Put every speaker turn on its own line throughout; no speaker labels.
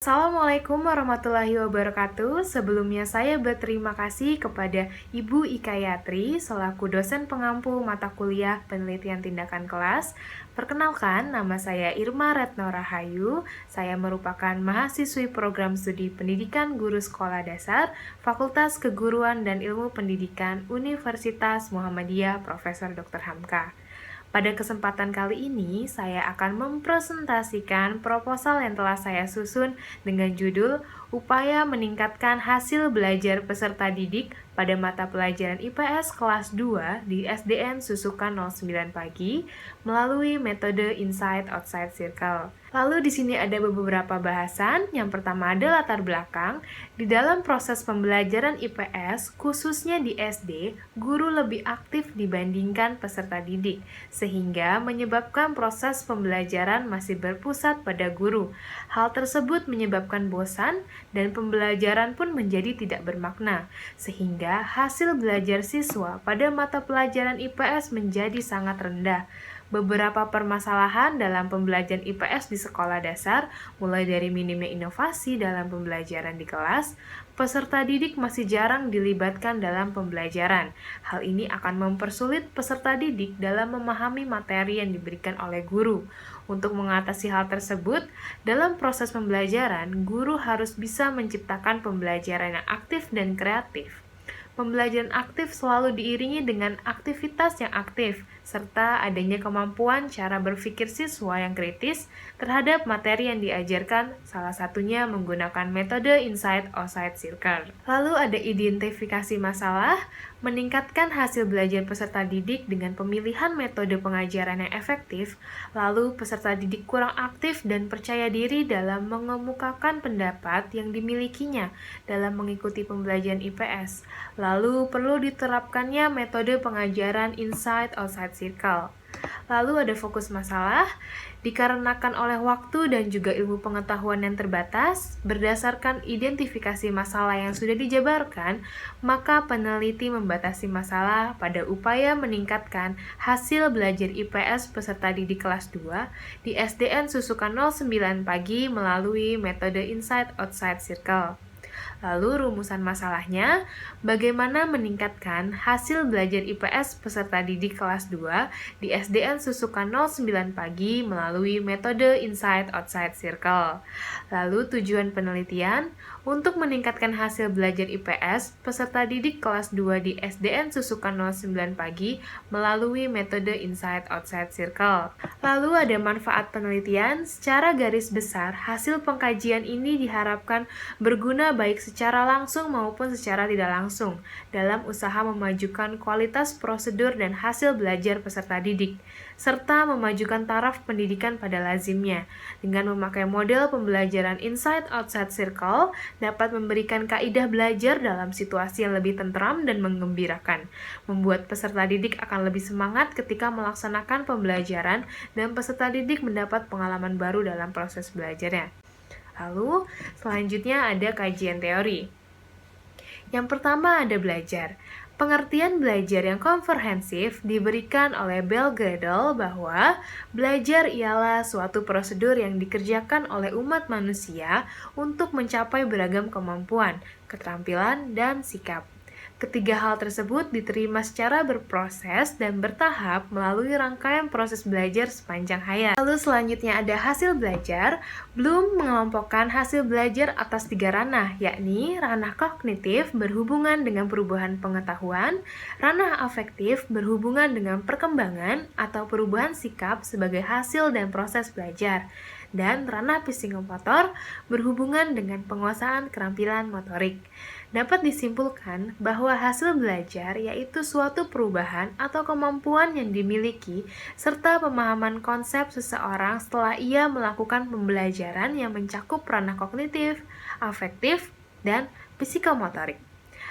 Assalamualaikum warahmatullahi wabarakatuh. Sebelumnya saya berterima kasih kepada Ibu Ikayatri selaku dosen pengampu mata kuliah penelitian tindakan kelas. Perkenalkan, nama saya Irma Retno Rahayu. Saya merupakan mahasiswi program studi pendidikan guru sekolah dasar Fakultas Keguruan dan Ilmu Pendidikan Universitas Muhammadiyah Profesor Dr. Hamka. Pada kesempatan kali ini, saya akan mempresentasikan proposal yang telah saya susun dengan judul Upaya Meningkatkan Hasil Belajar Peserta Didik pada mata pelajaran IPS kelas 2 di SDN Susukan 09 Pagi melalui metode Inside Outside Circle. Lalu di sini ada beberapa bahasan. Yang pertama ada latar belakang. Di dalam proses pembelajaran IPS, khususnya di SD, guru lebih aktif dibandingkan peserta didik, sehingga menyebabkan proses pembelajaran masih berpusat pada guru. Hal tersebut menyebabkan bosan dan pembelajaran pun menjadi tidak bermakna, sehingga hasil belajar siswa pada mata pelajaran IPS menjadi sangat rendah. Beberapa permasalahan dalam pembelajaran IPS di sekolah dasar, mulai dari minimnya inovasi dalam pembelajaran di kelas, peserta didik masih jarang dilibatkan dalam pembelajaran. Hal ini akan mempersulit peserta didik dalam memahami materi yang diberikan oleh guru. Untuk mengatasi hal tersebut, dalam proses pembelajaran, guru harus bisa menciptakan pembelajaran yang aktif dan kreatif. Pembelajaran aktif selalu diiringi dengan aktivitas yang aktif, serta adanya kemampuan cara berpikir siswa yang kritis terhadap materi yang diajarkan, salah satunya menggunakan metode Inside Outside Circle. Lalu ada identifikasi masalah, meningkatkan hasil belajar peserta didik dengan pemilihan metode pengajaran yang efektif, lalu peserta didik kurang aktif dan percaya diri dalam mengemukakan pendapat yang dimilikinya dalam mengikuti pembelajaran IPS. Lalu perlu diterapkannya metode pengajaran Inside Outside Circle. Lalu ada fokus masalah, dikarenakan oleh waktu dan juga ilmu pengetahuan yang terbatas, berdasarkan identifikasi masalah yang sudah dijabarkan, maka peneliti membatasi masalah pada upaya meningkatkan hasil belajar IPS peserta didik kelas 2 di SDN Susukan 09 Pagi melalui metode Inside Outside Circle. Lalu rumusan masalahnya, bagaimana meningkatkan hasil belajar IPS peserta didik kelas 2 di SDN Susukan 09 Pagi melalui metode Inside Outside Circle. Lalu tujuan penelitian, untuk meningkatkan hasil belajar IPS peserta didik kelas 2 di SDN Susukan 09 Pagi melalui metode Inside Outside Circle. Lalu ada manfaat penelitian, secara garis besar hasil pengkajian ini diharapkan berguna baik secara langsung maupun secara tidak langsung dalam usaha memajukan kualitas prosedur dan hasil belajar peserta didik, serta memajukan taraf pendidikan pada lazimnya. Dengan memakai model pembelajaran Inside Outside Circle, dapat memberikan kaidah belajar dalam situasi yang lebih tentram dan menggembirakan, membuat peserta didik akan lebih semangat ketika melaksanakan pembelajaran dan peserta didik mendapat pengalaman baru dalam proses belajarnya. Lalu, selanjutnya ada kajian teori. Yang pertama ada belajar. Pengertian belajar yang komprehensif diberikan oleh Bell Gödel bahwa belajar ialah suatu prosedur yang dikerjakan oleh umat manusia untuk mencapai beragam kemampuan, keterampilan, dan sikap. Ketiga hal tersebut diterima secara berproses dan bertahap melalui rangkaian proses belajar sepanjang hayat. Lalu selanjutnya ada hasil belajar. Bloom mengelompokkan hasil belajar atas 3 ranah, yakni ranah kognitif berhubungan dengan perubahan pengetahuan, ranah afektif berhubungan dengan perkembangan atau perubahan sikap sebagai hasil dan proses belajar, dan ranah psikomotor berhubungan dengan penguasaan keterampilan motorik. Dapat disimpulkan bahwa hasil belajar yaitu suatu perubahan atau kemampuan yang dimiliki serta pemahaman konsep seseorang setelah ia melakukan pembelajaran yang mencakup ranah kognitif, afektif, dan psikomotorik.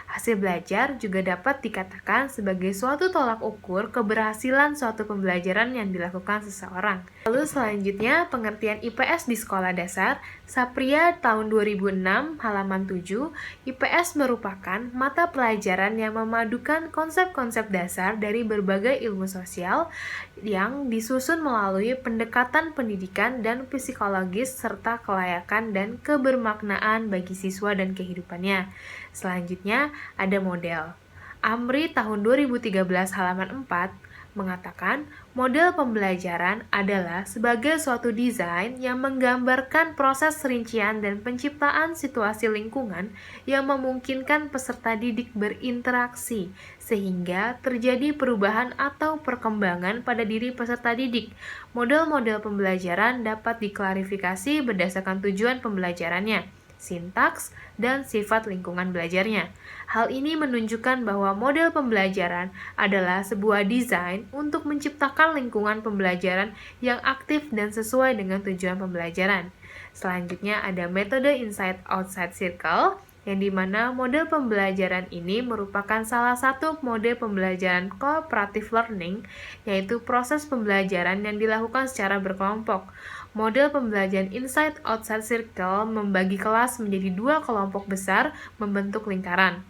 Hasil belajar juga dapat dikatakan sebagai suatu tolak ukur keberhasilan suatu pembelajaran yang dilakukan seseorang. Lalu selanjutnya, pengertian IPS di sekolah dasar. Sapria tahun 2006, halaman 7, IPS merupakan mata pelajaran yang memadukan konsep-konsep dasar dari berbagai ilmu sosial yang disusun melalui pendekatan pendidikan dan psikologis serta kelayakan dan kebermaknaan bagi siswa dan kehidupannya. Selanjutnya, ada model. Amri tahun 2013 halaman 4 mengatakan model pembelajaran adalah sebagai suatu desain yang menggambarkan proses rincian dan penciptaan situasi lingkungan yang memungkinkan peserta didik berinteraksi sehingga terjadi perubahan atau perkembangan pada diri peserta didik. Model-model pembelajaran dapat diklarifikasi berdasarkan tujuan pembelajarannya, sintaks, dan sifat lingkungan belajarnya. Hal ini menunjukkan bahwa model pembelajaran adalah sebuah desain untuk menciptakan lingkungan pembelajaran yang aktif dan sesuai dengan tujuan pembelajaran. Selanjutnya ada metode inside-outside circle, yang dimana model pembelajaran ini merupakan salah satu model pembelajaran cooperative learning, yaitu proses pembelajaran yang dilakukan secara berkelompok. Model pembelajaran inside-outside circle membagi kelas menjadi dua kelompok besar membentuk lingkaran.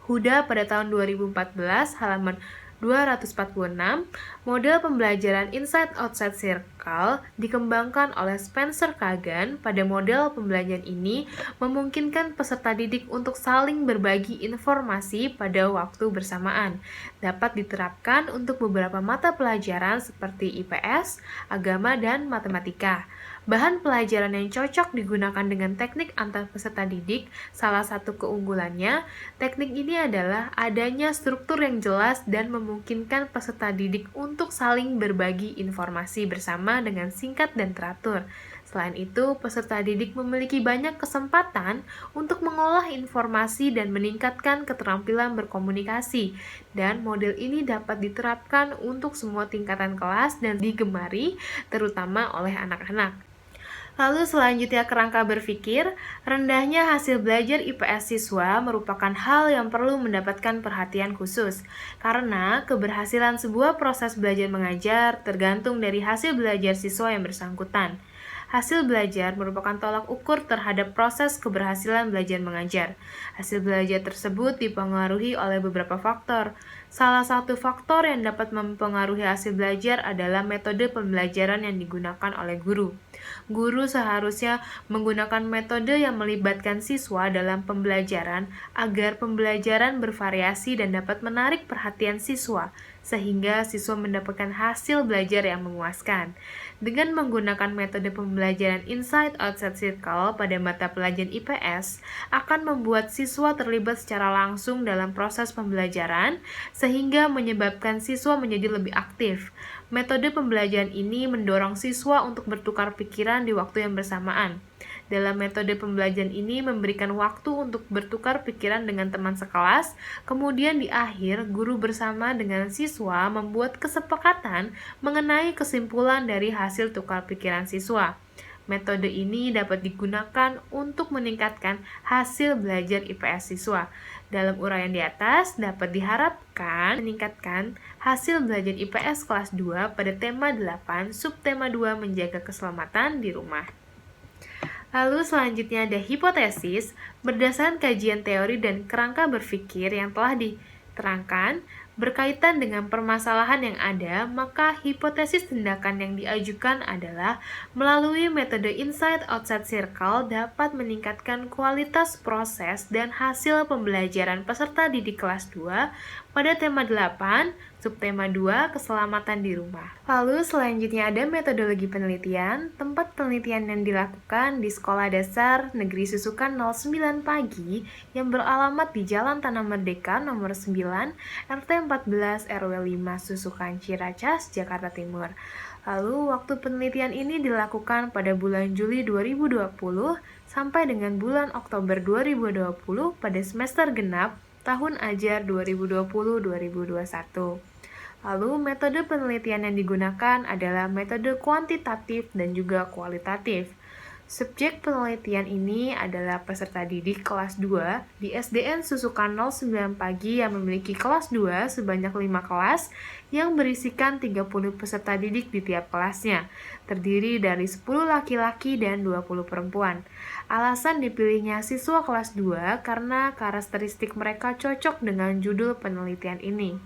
Huda pada tahun 2014, halaman 246, model pembelajaran inside-outside circle dikembangkan oleh Spencer Kagan. Pada model pembelajaran ini memungkinkan peserta didik untuk saling berbagi informasi pada waktu bersamaan. Dapat diterapkan untuk beberapa mata pelajaran seperti IPS, agama, dan matematika. Bahan pelajaran yang cocok digunakan dengan teknik antar peserta didik. Salah satu keunggulannya, teknik ini adalah adanya struktur yang jelas dan memungkinkan peserta didik untuk saling berbagi informasi bersama dengan singkat dan teratur. Selain itu, peserta didik memiliki banyak kesempatan untuk mengolah informasi dan meningkatkan keterampilan berkomunikasi. Dan model ini dapat diterapkan untuk semua tingkatan kelas dan digemari terutama oleh anak-anak. Lalu selanjutnya kerangka berpikir, rendahnya hasil belajar IPS siswa merupakan hal yang perlu mendapatkan perhatian khusus, karena keberhasilan sebuah proses belajar mengajar tergantung dari hasil belajar siswa yang bersangkutan. Hasil belajar merupakan tolak ukur terhadap proses keberhasilan belajar mengajar. Hasil belajar tersebut dipengaruhi oleh beberapa faktor. Salah satu faktor yang dapat mempengaruhi hasil belajar adalah metode pembelajaran yang digunakan oleh guru. Guru seharusnya menggunakan metode yang melibatkan siswa dalam pembelajaran agar pembelajaran bervariasi dan dapat menarik perhatian siswa, sehingga siswa mendapatkan hasil belajar yang memuaskan. Dengan menggunakan metode pembelajaran inside-outside circle pada mata pelajaran IPS, akan membuat siswa terlibat secara langsung dalam proses pembelajaran, sehingga menyebabkan siswa menjadi lebih aktif. Metode pembelajaran ini mendorong siswa untuk bertukar pikiran di waktu yang bersamaan. Dalam metode pembelajaran ini memberikan waktu untuk bertukar pikiran dengan teman sekelas, kemudian di akhir guru bersama dengan siswa membuat kesepakatan mengenai kesimpulan dari hasil tukar pikiran siswa. Metode ini dapat digunakan untuk meningkatkan hasil belajar IPS siswa. Dalam uraian di atas, dapat diharapkan meningkatkan hasil belajar IPS kelas 2 pada tema 8, subtema 2 menjaga keselamatan di rumah. Lalu selanjutnya ada hipotesis. Berdasarkan kajian teori dan kerangka berpikir yang telah diterangkan, berkaitan dengan permasalahan yang ada, maka hipotesis tindakan yang diajukan adalah melalui metode inside-outside circle dapat meningkatkan kualitas proses dan hasil pembelajaran peserta didik kelas 2 pada tema 8, subtema 2, keselamatan di rumah. Lalu selanjutnya ada metodologi penelitian. Tempat penelitian yang dilakukan di Sekolah Dasar Negeri Susukan 09 Pagi yang beralamat di Jalan Tanah Merdeka nomor 9, RT 14 RW 5 Susukan Ciracas, Jakarta Timur. Lalu waktu penelitian ini dilakukan pada bulan Juli 2020 sampai dengan bulan Oktober 2020 pada semester genap tahun ajar 2020-2021. Lalu metode penelitian yang digunakan adalah metode kuantitatif dan juga kualitatif. Subjek penelitian ini adalah peserta didik kelas 2 di SDN Susukan 09 Pagi yang memiliki kelas 2 sebanyak 5 kelas yang berisikan 30 peserta didik di tiap kelasnya, terdiri dari 10 laki-laki dan 20 perempuan. Alasan dipilihnya siswa kelas 2 karena karakteristik mereka cocok dengan judul penelitian ini.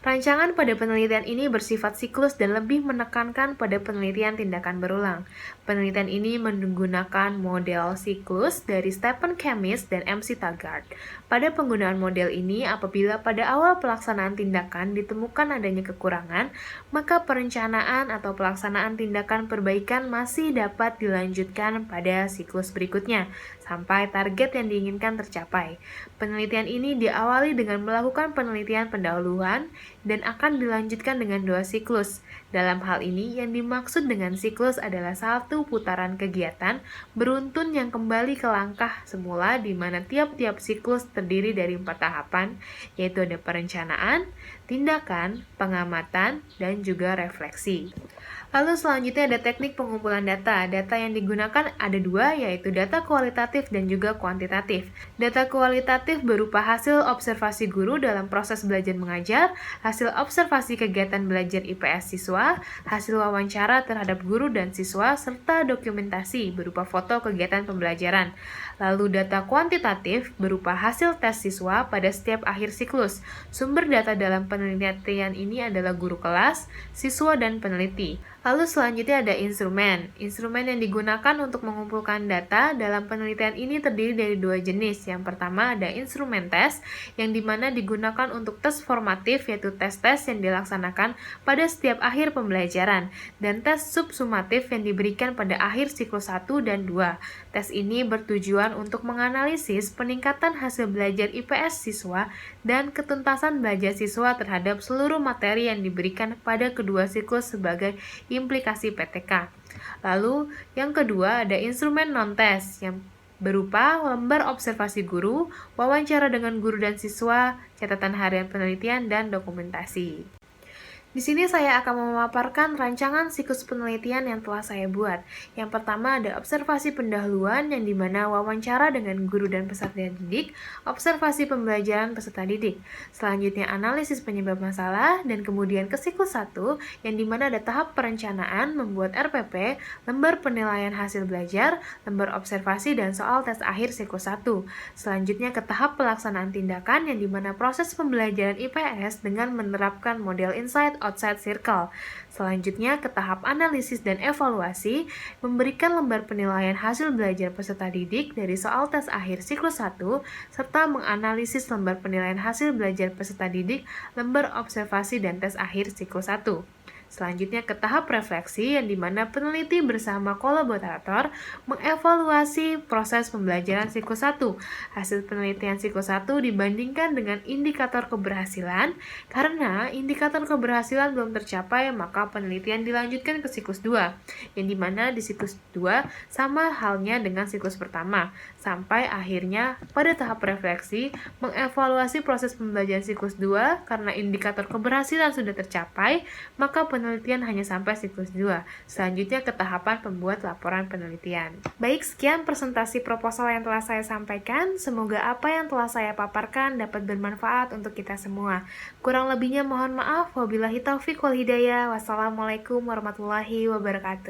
Rancangan pada penelitian ini bersifat siklus dan lebih menekankan pada penelitian tindakan berulang. Penelitian ini menggunakan model siklus dari Stephen Kemmis dan MC Taggart. Pada penggunaan model ini, apabila pada awal pelaksanaan tindakan ditemukan adanya kekurangan, maka perencanaan atau pelaksanaan tindakan perbaikan masih dapat dilanjutkan pada siklus berikutnya, sampai target yang diinginkan tercapai. Penelitian ini diawali dengan melakukan penelitian pendahuluan dan akan dilanjutkan dengan 2 siklus. Dalam hal ini, yang dimaksud dengan siklus adalah satu putaran kegiatan beruntun yang kembali ke langkah semula di mana tiap-tiap siklus terdiri dari 4 tahapan, yaitu ada perencanaan, tindakan, pengamatan, dan juga refleksi. Lalu selanjutnya ada teknik pengumpulan data. Data yang digunakan ada 2, yaitu data kualitatif dan juga kuantitatif. Data kualitatif berupa hasil observasi guru dalam proses belajar mengajar, hasil observasi kegiatan belajar IPS siswa, hasil wawancara terhadap guru dan siswa, serta dokumentasi berupa foto kegiatan pembelajaran. Lalu data kuantitatif berupa hasil tes siswa pada setiap akhir siklus. Sumber data dalam penelitian ini adalah guru kelas, siswa, dan peneliti. Lalu selanjutnya ada instrumen. Instrumen yang digunakan untuk mengumpulkan data dalam penelitian ini terdiri dari 2 jenis. Yang pertama ada instrumen tes, yang dimana digunakan untuk tes formatif, yaitu tes-tes yang dilaksanakan pada setiap akhir pembelajaran, dan tes subsumatif yang diberikan pada akhir siklus 1 dan 2. Tes ini bertujuan untuk menganalisis peningkatan hasil belajar IPS siswa dan ketuntasan belajar siswa terhadap seluruh materi yang diberikan pada kedua siklus sebagai implikasi PTK. Lalu, yang kedua ada instrumen non-tes yang berupa lembar observasi guru, wawancara dengan guru dan siswa, catatan harian penelitian, dan dokumentasi. Di sini saya akan memaparkan rancangan siklus penelitian yang telah saya buat. Yang pertama ada observasi pendahuluan yang dimana wawancara dengan guru dan peserta didik, observasi pembelajaran peserta didik. Selanjutnya analisis penyebab masalah, dan kemudian ke siklus 1 yang dimana ada tahap perencanaan, membuat RPP, lembar penilaian hasil belajar, lembar observasi, dan soal tes akhir siklus 1. Selanjutnya ke tahap pelaksanaan tindakan yang dimana proses pembelajaran IPS dengan menerapkan model insight outside circle. Selanjutnya ke tahap analisis dan evaluasi, memberikan lembar penilaian hasil belajar peserta didik dari soal tes akhir siklus 1, serta menganalisis lembar penilaian hasil belajar peserta didik, lembar observasi dan tes akhir siklus 1. Selanjutnya ke tahap refleksi yang dimana peneliti bersama kolaborator mengevaluasi proses pembelajaran siklus 1. Hasil penelitian siklus 1 dibandingkan dengan indikator keberhasilan. Karena indikator keberhasilan belum tercapai, maka penelitian dilanjutkan ke siklus 2, yang dimana di siklus 2 sama halnya dengan siklus pertama, sampai akhirnya pada tahap refleksi mengevaluasi proses pembelajaran siklus 2. Karena indikator keberhasilan sudah tercapai, maka penelitian hanya sampai siklus 2. Selanjutnya ke tahapan pembuat laporan penelitian. Baik, sekian presentasi proposal yang telah saya sampaikan. Semoga apa yang telah saya paparkan dapat bermanfaat untuk kita semua. Kurang lebihnya mohon maaf. Wabillahi taufiq wal hidayah. Wassalamualaikum warahmatullahi wabarakatuh.